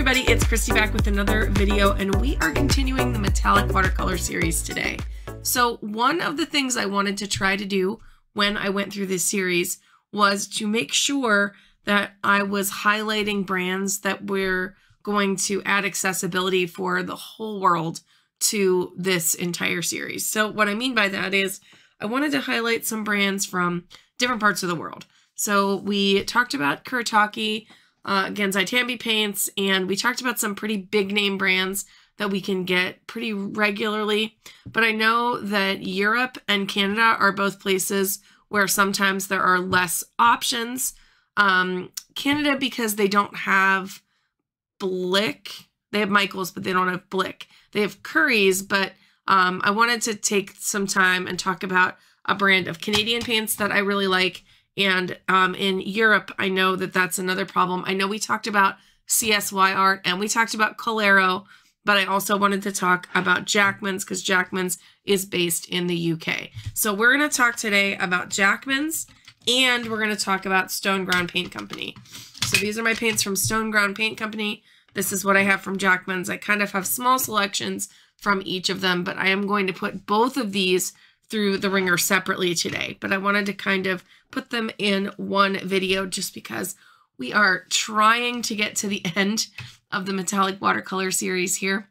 everybody, it's Christy back with another video, and we are continuing the metallic watercolor series today. So one of the things I wanted to try to do when I went through this series was to make sure that I was highlighting brands that were going to add accessibility for the whole world to this entire series. So what I mean by that is I wanted to highlight some brands from different parts of the world. So we talked about Kuretake, Genzai Tambi paints, and we talked about some pretty big name brands that we can get pretty regularly. But I know that Europe and Canada are both places where sometimes there are less options. Canada, because they don't have Blick. They have Michaels, but they don't have Blick. They have Curry's, but I wanted to take some time and talk about a brand of Canadian paints that I really like. And in Europe, I know that that's another problem. I know we talked about CSY art and we talked about Colero, but I also wanted to talk about Jackman's because Jackman's is based in the UK. So we're going to talk today about Jackman's, and we're going to talk about Stoneground Paint Company. So these are my paints from Stoneground Paint Company. This is what I have from Jackman's. I kind of have small selections from each of them, but I am going to put both of these through the ringer separately today. But I wanted to kind of put them in one video just because we are trying to get to the end of the metallic watercolor series here.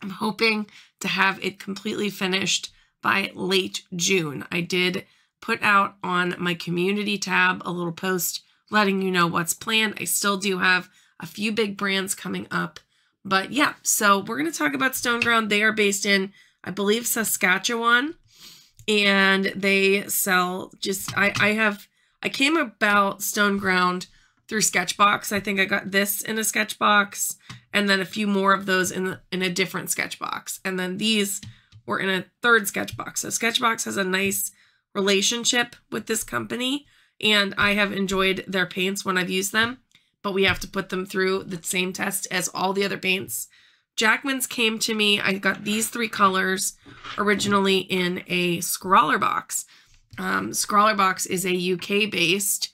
I'm hoping to have it completely finished by late June. I did put out on my community tab a little post letting you know what's planned. I still do have a few big brands coming up. But yeah, so we're going to talk about Stoneground. They are based in, I believe, Saskatchewan. And they sell just, I came about Stoneground through Sketchbox. I think I got this in a Sketchbox and then a few more of those in a different Sketchbox. And then these were in a third Sketchbox. So Sketchbox has a nice relationship with this company, and I have enjoyed their paints when I've used them, but we have to put them through the same test as all the other paints. Jackman's came to me. I got these three colors originally in a Scrawler box. Scrawler box is a UK-based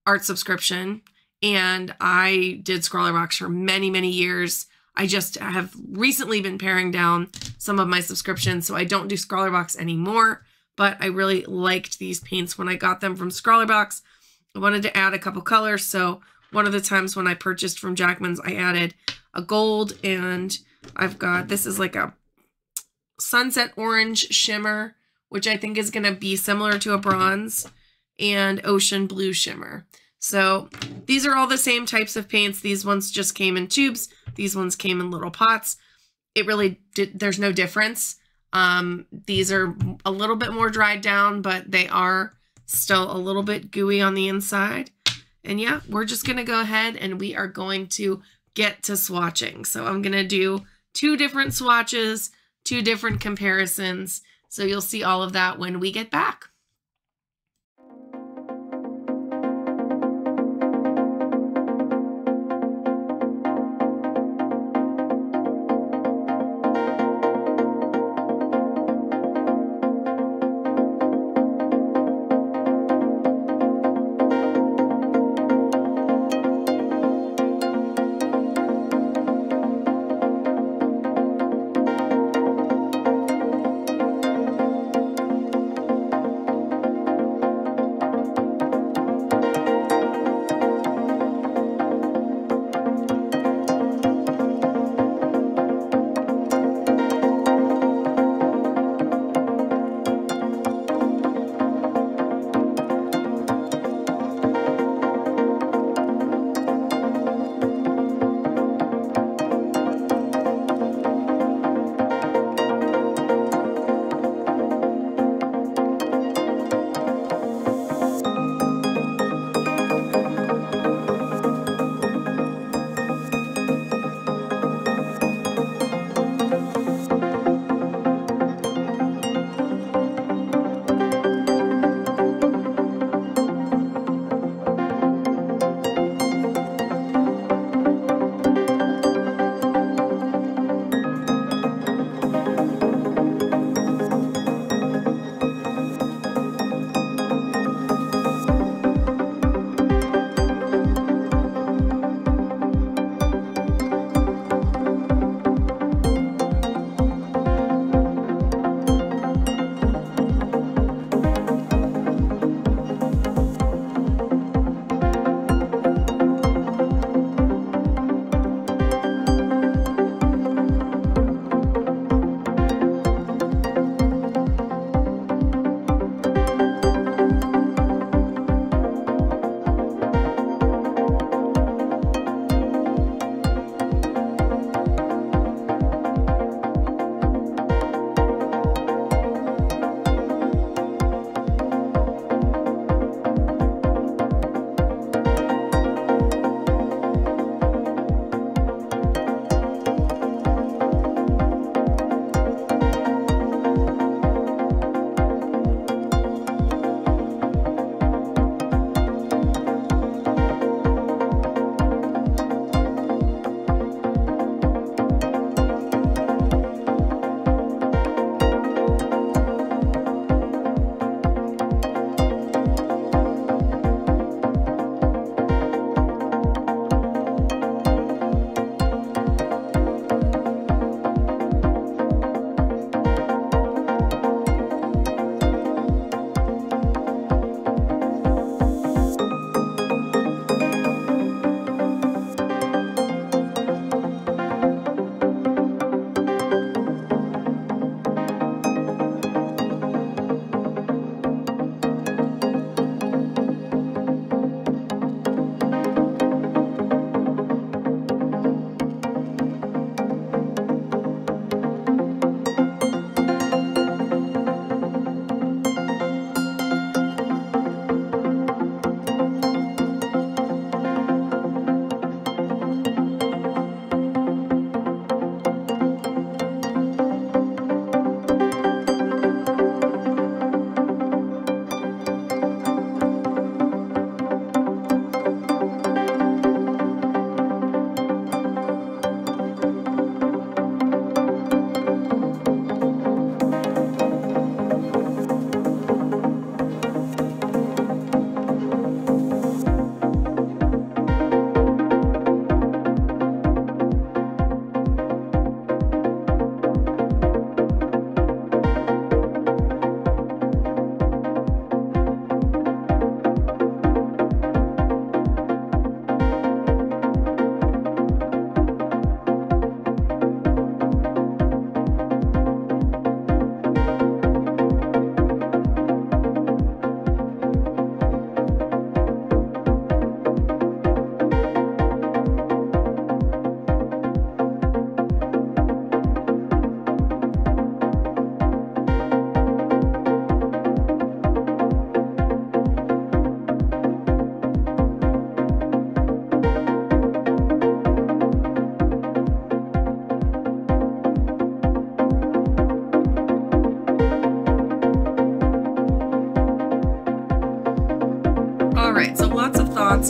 art subscription, and I did Scrawler box for many, many years. I just have recently been paring down some of my subscriptions, so I don't do Scrawler box anymore, but I really liked these paints when I got them from Scrawler box. I wanted to add a couple colors, so one of the times when I purchased from Jackman's, I added a gold, and I've got, this is like a sunset orange shimmer, which I think is going to be similar to a bronze, and ocean blue shimmer. So these are all the same types of paints. These ones just came in tubes. These ones came in little pots. It really did, there's no difference. These are a little bit more dried down, but they are still a little bit gooey on the inside. And yeah, we're just going to go ahead and we are going to get to swatching. So I'm going to do two different swatches, two different comparisons. So you'll see all of that when we get back.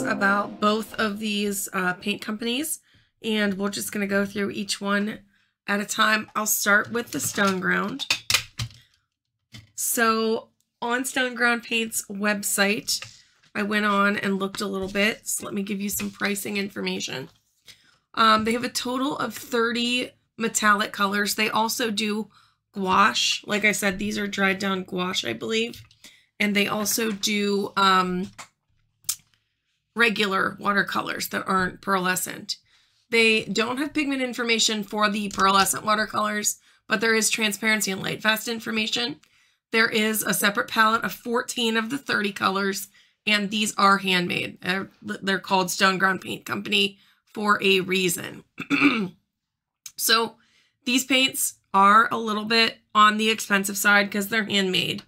words about both of these paint companies, and we're just going to go through each one at a time. I'll start with the Stoneground. So on Stoneground Paint's website, I went on and looked a little bit. So let me give you some pricing information. They have a total of 30 metallic colors. They also do gouache. Like I said, these are dried down gouache, I believe. And they also do regular watercolors that aren't pearlescent. They don't have pigment information for the pearlescent watercolors, but there is transparency and light fast information. There is a separate palette of 14 of the 30 colors, and these are handmade. They're called Stoneground Paint Company for a reason. So these paints are a little bit on the expensive side because they're handmade.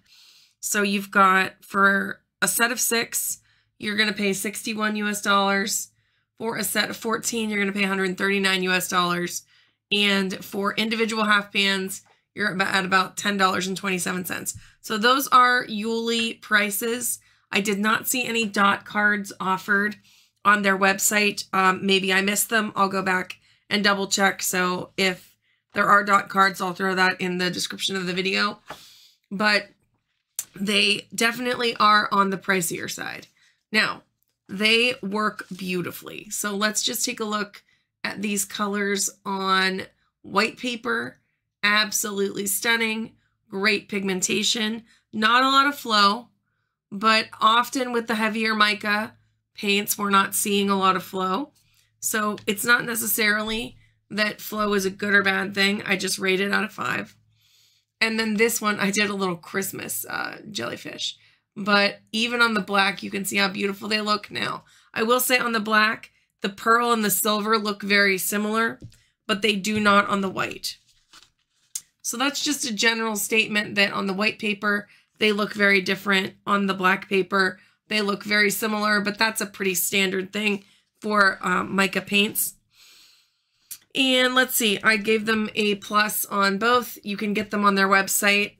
So you've got, for a set of 6, you're going to pay $61 US. For a set of 14, you're going to pay $139 US. And for individual half pans, you're at about $10.27. So those are Yuli prices. I did not see any dot cards offered on their website. Maybe I missed them. I'll go back and double check. So if there are dot cards, I'll throw that in the description of the video. But they definitely are on the pricier side. Now, they work beautifully. So let's just take a look at these colors on white paper. Absolutely stunning. Great pigmentation. Not a lot of flow, but often with the heavier mica paints, we're not seeing a lot of flow. So it's not necessarily that flow is a good or bad thing. I just rate it out of 5. And then this one, I did a little Christmas jellyfish. But even on the black, you can see how beautiful they look now. I will say on the black, the pearl and the silver look very similar, but they do not on the white. So that's just a general statement that on the white paper, they look very different. On the black paper, they look very similar, but that's a pretty standard thing for mica paints. And let's see, I gave them a plus on both. You can get them on their website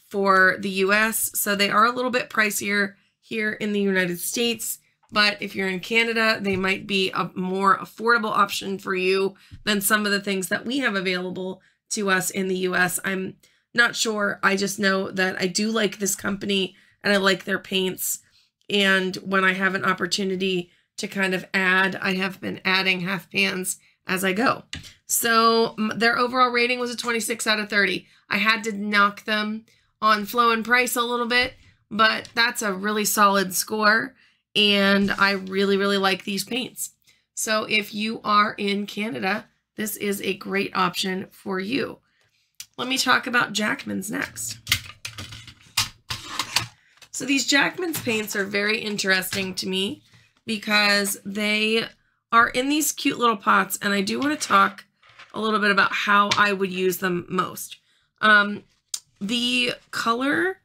for the US, so they are a little bit pricier here in the United States, but if you're in Canada, they might be a more affordable option for you than some of the things that we have available to us in the US. I'm not sure. I just know that I do like this company and I like their paints. And when I have an opportunity to kind of add, I have been adding half pans as I go. So their overall rating was a 26 out of 30. I had to knock them on flow and price a little bit, but that's a really solid score. And I really, really like these paints. So if you are in Canada, this is a great option for you. Let me talk about Jackman's next. So these Jackman's paints are very interesting to me because they are in these cute little pots, and I do want to talk a little bit about how I would use them most. The color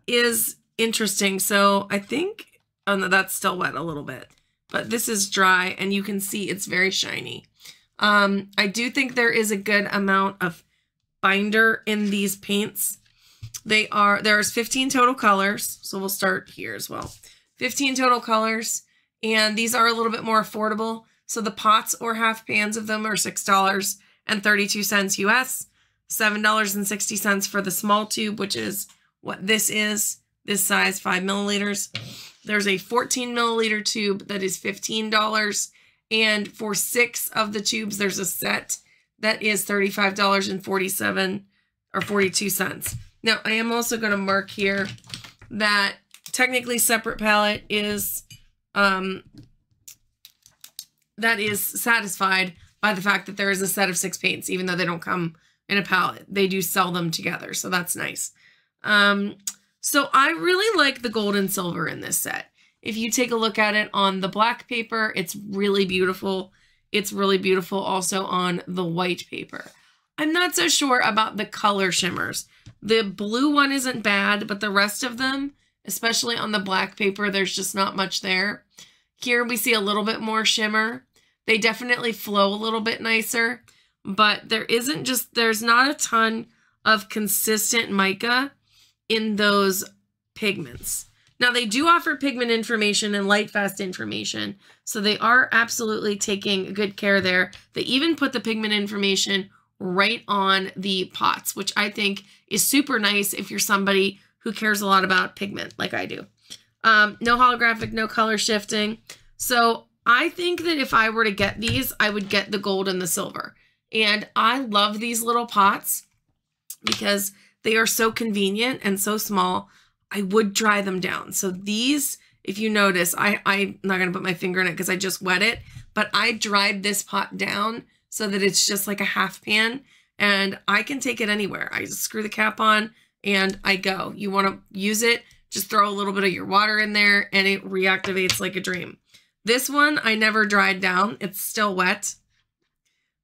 is interesting. So I think, oh no, that's still wet a little bit, but this is dry and you can see it's very shiny. I do think there is a good amount of binder in these paints. There's 15 total colors. So we'll start here as well. 15 total colors. And these are a little bit more affordable. So the pots or half pans of them are $6.32 US, $7.60 for the small tube, which is what this is, this size, 5 milliliters. There's a 14 milliliter tube that is $15. And for 6 of the tubes, there's a set that is $35.47 or 42 cents. Now, I am also going to mark here that technically separate palette is that is satisfied by the fact that there is a set of 6 paints, even though they don't come in a palette. They do sell them together, so that's nice. So I really like the gold and silver in this set. If you take a look at it on the black paper, it's really beautiful. It's really beautiful also on the white paper. I'm not so sure about the color shimmers. The blue one isn't bad, but the rest of them, especially on the black paper, there's just not much there. Here we see a little bit more shimmer. They definitely flow a little bit nicer, but there's not a ton of consistent mica in those pigments. Now, they do offer pigment information and light fast information, so they are absolutely taking good care there. They even put the pigment information right on the pots, which I think is super nice if you're somebody who cares a lot about pigment like I do. No holographic, no color shifting. So I think that if I were to get these, I would get the gold and the silver. And I love these little pots because they are so convenient and so small. I would dry them down. So these, if you notice, I'm not going to put my finger in it because I just wet it, but I dried this pot down so that it's just like a half pan, and I can take it anywhere. I just screw the cap on and I go. You want to use it, just throw a little bit of your water in there and it reactivates like a dream. This one I never dried down. It's still wet.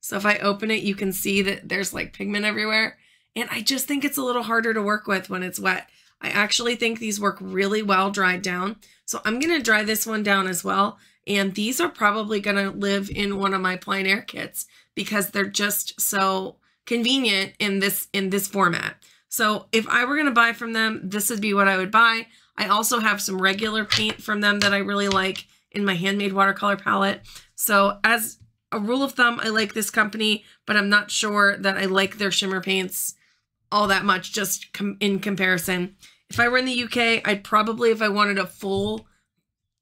So if I open it, you can see that there's like pigment everywhere. And I just think it's a little harder to work with when it's wet. I actually think these work really well dried down. So I'm going to dry this one down as well. And these are probably going to live in one of my plein air kits because they're just so convenient in this format. So if I were going to buy from them, this would be what I would buy. I also have some regular paint from them that I really like in my handmade watercolor palette. So as a rule of thumb, I like this company, but I'm not sure that I like their shimmer paints all that much just in comparison. If I were in the UK, I'd probably, if I wanted a full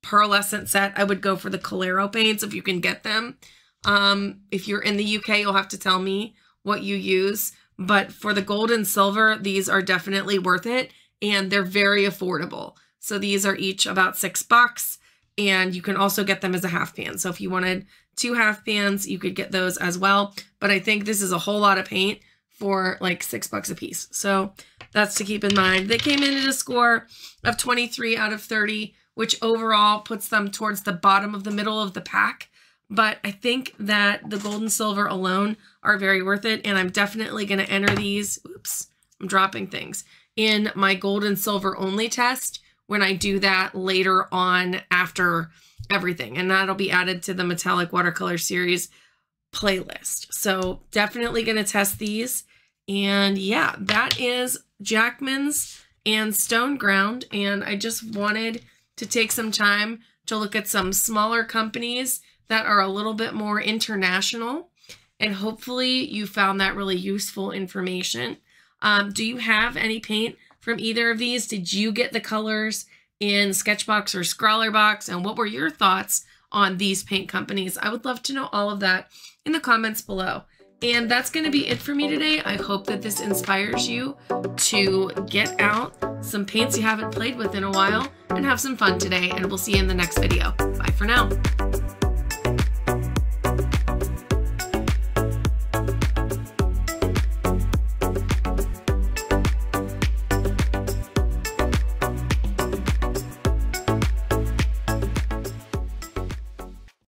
pearlescent set, I would go for the Calero paints if you can get them. If you're in the UK, you'll have to tell me what you use. But for the gold and silver, these are definitely worth it, and they're very affordable. So these are each about $6, and you can also get them as a half pan. So if you wanted 2 half pans, you could get those as well. But I think this is a whole lot of paint for like $6 a piece. So that's to keep in mind. They came in at a score of 23 out of 30, which overall puts them towards the bottom of the middle of the pack. But I think that the gold and silver alone are very worth it. And I'm definitely going to enter these, oops, I'm dropping things, in my gold and silver only test when I do that later on after everything. And that'll be added to the metallic watercolor series playlist. So definitely going to test these. And yeah, that is Jackman's and Stoneground. And I just wanted to take some time to look at some smaller companies that are a little bit more international. And hopefully you found that really useful information. Do you have any paint from either of these? Did you get the colors in Sketchbox or Scrawlrbox? And what were your thoughts on these paint companies? I would love to know all of that in the comments below. And that's going to be it for me today. I hope that this inspires you to get out some paints you haven't played with in a while and have some fun today. And we'll see you in the next video. Bye for now.